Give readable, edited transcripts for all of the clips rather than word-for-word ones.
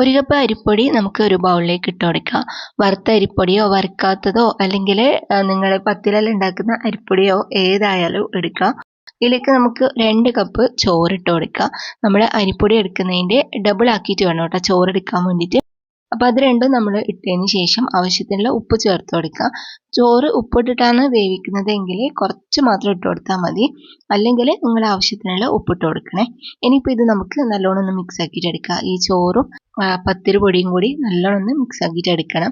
1 cup അരിപ്പൊടി നമുക്ക് ഒരു ബൗളിലേക്ക് ഇട്ട് കൊടുക്കാം. വറുത്ത അരിപ്പൊടിയോ വറുക്കാത്തതോ അല്ലെങ്കിൽ നിങ്ങൾ പത്തിലെല്ലാം ഉണ്ടാക്കുന്ന അരിപ്പൊടിയോ ഏതായാലും എടുക്കാം. ഇതിലേക്ക് നമുക്ക് 2 കപ്പ് ചോറ് ഇട്ട് കൊടുക്കാം. നമ്മൾ അരിപ്പൊടി എടുക്കുന്നതിൻ്റെ ഡബിൾ ആക്കിയിട്ട് വേണം കേട്ടോ ചോറ് എടുക്കാൻ വേണ്ടിയിട്ട്. അപ്പോൾ അത് രണ്ടും നമ്മൾ ഇട്ടതിന് ശേഷം ആവശ്യത്തിനുള്ള ഉപ്പ് ചേർത്ത് കൊടുക്കുക. ചോറ് ഉപ്പിട്ടിട്ടാണ് വേവിക്കുന്നതെങ്കിൽ കുറച്ച് മാത്രം ഇട്ട് കൊടുത്താൽ മതി, അല്ലെങ്കിൽ നിങ്ങൾ ആവശ്യത്തിനുള്ള ഉപ്പിട്ട് കൊടുക്കണേ. ഇനിയിപ്പോൾ ഇത് നമുക്ക് നല്ലോണം ഒന്ന് മിക്സ് ആക്കിയിട്ട് എടുക്കാം. ഈ ചോറും പത്തിരി പൊടിയും കൂടി നല്ലോണം ഒന്ന് മിക്സ് ആക്കിയിട്ട് എടുക്കണം.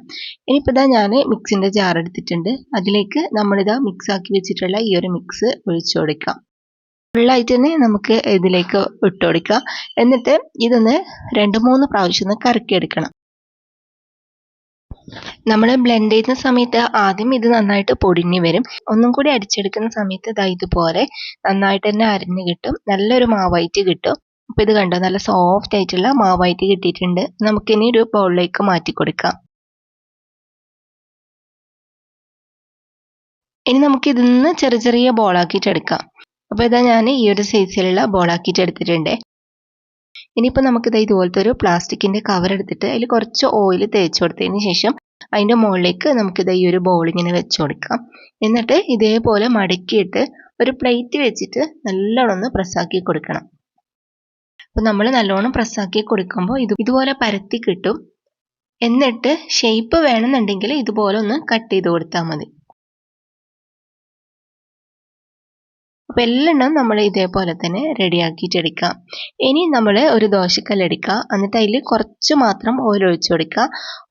ഇനിയിപ്പോൾ ഇതാ ഞാൻ മിക്സിൻ്റെ ജാർ എടുത്തിട്ടുണ്ട്. അതിലേക്ക് നമ്മളിതാ മിക്സ് ആക്കി വെച്ചിട്ടുള്ള ഈ ഒരു മിക്സ് ഒഴിച്ചു കൊടുക്കാം. ഫുള്ളായിട്ട് തന്നെ നമുക്ക് ഇതിലേക്ക് ഇട്ട് കൊടുക്കാം. എന്നിട്ട് ഇതൊന്ന് 2-3 പ്രാവശ്യം ഒന്ന് കറക്കിയെടുക്കണം. നമ്മൾ ബ്ലെൻഡ് ചെയ്യുന്ന സമയത്ത് ആദ്യം ഇത് നന്നായിട്ട് പൊടിഞ്ഞു വരും. ഒന്നും കൂടി അടിച്ചെടുക്കുന്ന സമയത്ത് ഇതാ ഇതുപോലെ നന്നായിട്ട് തന്നെ അരിഞ്ഞ് കിട്ടും. നല്ലൊരു മാവായിട്ട് കിട്ടും. അപ്പോൾ ഇത് കണ്ടോ, നല്ല സോഫ്റ്റ് ആയിട്ടുള്ള മാവായിട്ട് കിട്ടിയിട്ടുണ്ട്. നമുക്കിനി ഒരു ബൗളിലേക്ക് മാറ്റി കൊടുക്കാം. ഇനി നമുക്ക് ഇതിൽ നിന്ന് ചെറിയ ചെറിയ ബോളാക്കിയിട്ട് എടുക്കാം. അപ്പോൾ ഇതാ ഞാൻ ഈ ഒരു സൈസിലുള്ള ബോളാക്കിയിട്ട് എടുത്തിട്ടുണ്ട്. ഇനിയിപ്പോൾ നമുക്കിത് ഇതുപോലത്തെ ഒരു പ്ലാസ്റ്റിക്കിൻ്റെ കവർ എടുത്തിട്ട് അതിൽ കുറച്ച് ഓയിൽ തേച്ച് കൊടുത്തതിന് ശേഷം അതിൻ്റെ മുകളിലേക്ക് നമുക്കിത് ഈ ഒരു ബോൾ ഇങ്ങനെ വെച്ച് കൊടുക്കാം. എന്നിട്ട് ഇതേപോലെ മടക്കിയിട്ട് ഒരു പ്ലേറ്റ് വെച്ചിട്ട് നല്ലോണം ഒന്ന് പ്രസ്സാക്കി കൊടുക്കണം. അപ്പോൾ നമ്മൾ നല്ലോണം പ്രസ്സാക്കി കൊടുക്കുമ്പോൾ ഇതുപോലെ പരത്തി കിട്ടും. എന്നിട്ട് ഷേപ്പ് വേണമെന്നുണ്ടെങ്കിൽ ഇതുപോലെ ഒന്ന് കട്ട് ചെയ്ത് കൊടുത്താൽ മതി. അപ്പോൾ എല്ലാം നമ്മൾ ഇതേപോലെ തന്നെ റെഡിയാക്കിയിട്ട് എടുക്കാം. ഇനി നമ്മൾ ഒരു ദോശക്കല്ല് എടുക്കുക. എന്നിട്ട് അതിൽ കുറച്ച് മാത്രം ഓയിൽ ഒഴിച്ചു കൊടുക്കുക.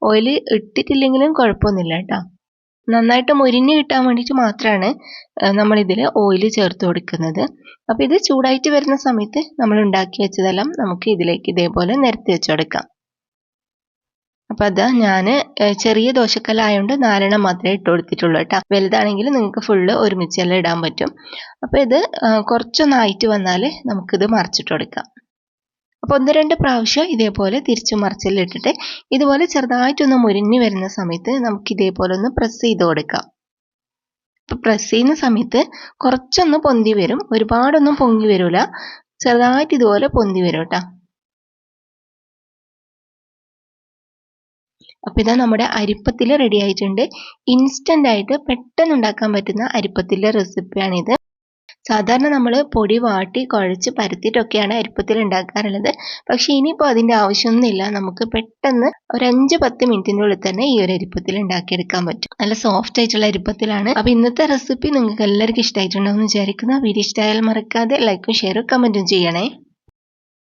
ഓയിൽ ഇട്ടിട്ടില്ലെങ്കിലും കുഴപ്പമൊന്നുമില്ല കേട്ടോ. നന്നായിട്ട് മുരിഞ്ഞ് കിട്ടാൻ വേണ്ടിയിട്ട് മാത്രമാണ് നമ്മളിതിൽ ഓയിൽ ചേർത്ത് കൊടുക്കുന്നത്. അപ്പോൾ ഇത് ചൂടായിട്ട് വരുന്ന സമയത്ത് നമ്മൾ ഉണ്ടാക്കി വെച്ചതെല്ലാം നമുക്ക് ഇതിലേക്ക് ഇതേപോലെ നിരത്തി വെച്ച് കൊടുക്കാം. അപ്പോൾ അതാ ഞാൻ ചെറിയ ദോശക്കല്ലായതുകൊണ്ട് 4 മാത്രമേ ഇട്ട് കൊടുത്തിട്ടുള്ളൂ കേട്ടോ. വലുതാണെങ്കിൽ നിങ്ങൾക്ക് ഫുള്ള് ഒരുമിച്ചെല്ലാം ഇടാൻ പറ്റും. അപ്പോൾ ഇത് കുറച്ചൊന്നായിട്ട് വന്നാൽ നമുക്കിത് മറിച്ചിട്ട് കൊടുക്കാം. അപ്പോൾ 1-2 പ്രാവശ്യം ഇതേപോലെ തിരിച്ചു മറിച്ചെല്ലാം ഇട്ടിട്ട് ഇതുപോലെ ചെറുതായിട്ടൊന്ന് മുരിഞ്ഞ് വരുന്ന സമയത്ത് നമുക്ക് ഇതേപോലെ ഒന്ന് പ്രസ് ചെയ്ത് കൊടുക്കാം. അപ്പോൾ പ്രസ് ചെയ്യുന്ന സമയത്ത് കുറച്ചൊന്ന് പൊന്തി വരും, ഒരുപാടൊന്നും പൊങ്ങി വരില്ല, ചെറുതായിട്ട് ഇതുപോലെ പൊന്തി വരും കേട്ടോ. അപ്പോൾ ഇതാ നമ്മുടെ അരിപ്പത്തിൽ റെഡി ആയിട്ടുണ്ട്. ഇൻസ്റ്റൻ്റ് ആയിട്ട് പെട്ടെന്ന് ഉണ്ടാക്കാൻ പറ്റുന്ന അരിപ്പത്തിലെ റെസിപ്പിയാണിത്. സാധാരണ നമ്മൾ പൊടി വാട്ടി കുഴച്ച് പരത്തിയിട്ടൊക്കെയാണ് അരിപ്പത്തിൽ ഉണ്ടാക്കാറുള്ളത്. പക്ഷേ ഇനിയിപ്പോൾ അതിൻ്റെ ആവശ്യമൊന്നുമില്ല. നമുക്ക് പെട്ടെന്ന് ഒരു 5-10 മിനിറ്റിൻ്റെ ഉള്ളിൽ തന്നെ ഈ ഒരു അരിപ്പത്തിൽ ഉണ്ടാക്കിയെടുക്കാൻ പറ്റും. നല്ല സോഫ്റ്റ് ആയിട്ടുള്ള അരിപ്പത്തിലാണ്. അപ്പോൾ ഇന്നത്തെ റെസിപ്പി നിങ്ങൾക്ക് എല്ലാവർക്കും ഇഷ്ടമായിട്ടുണ്ടാവും എന്ന് വിചാരിക്കുന്നു. വീഡിയോ ഇഷ്ടമായാൽ മറക്കാതെ ലൈക്കും ഷെയറും കമൻറ്റും ചെയ്യണേ.